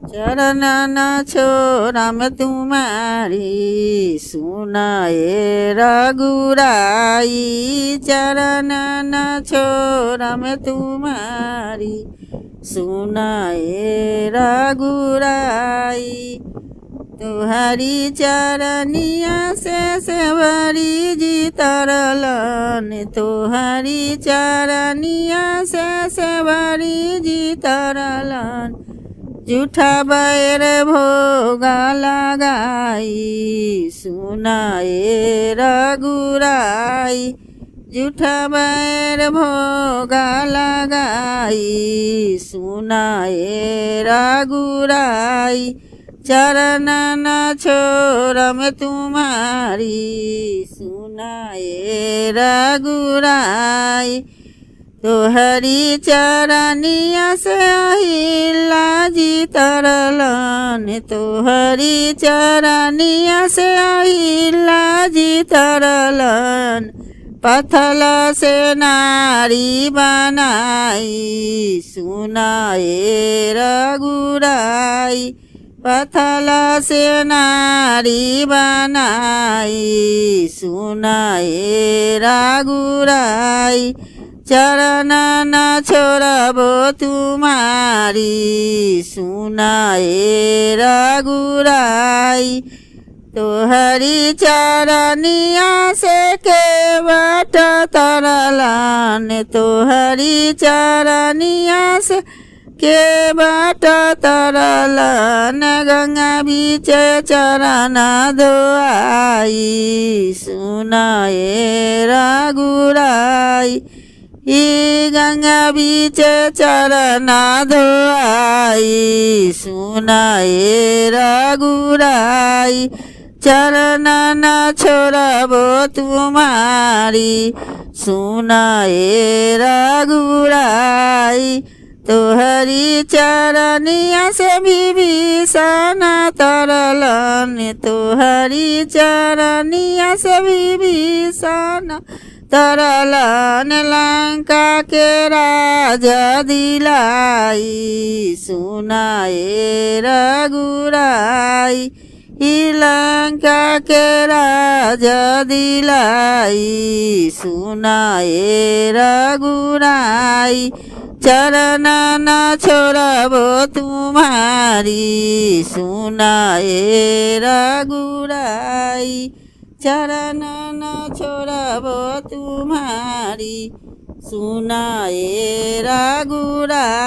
चरण न छोड़म तुम्हारी सुनाए रघुराई। चरण न छोड़म तुम्हारी सुनाए रघुराई। तुहरी चरनिया से सेवरी जी तरलन। तुहरी चरनिया से सेवरी जी तरलन। जूठा बैर भोगा लगाई सुनाए रघुराई। जूठा बैर भोगा लगाई सुनाए रघुराई। चरण न छोड़म तुम्हारी सुनाए रघुराई। तोहरी चरनिया से अहिला जी तरलन। तोहरी चरनिया से अहिला जी तरलन। पत्थर से नारी बनाई सुनाए रघुराई। पत्थर से नारी बनाई सुनाए रघुराई। चरण न छोड़बो तुम्हारी सुनाए रघुराई। तोहरी चरनिया से के बाट तरलन। तोहरी चरनिया से के बाट तरलन। गंगा बीच चरण धोआई सुनाए रघुराई। गंगा बीच चरण धोआई सुनाए रघुराई। चरण न छोड़बो तुम्हारी सुनाए रघुराई। तोहरी चरनिया से विभीषण तरलन। तोहरी चरनिया से विभीषण तरलन। लंका के राजा दिलाई सुनाए रघुराई। लंका के राजा दिलाई सुनाए रघुराई। चरण न छोड़बो तुम्हारी सुनाए रघुराई। चरण न छोड़बो तुम्हारी सुनाए रघुराई।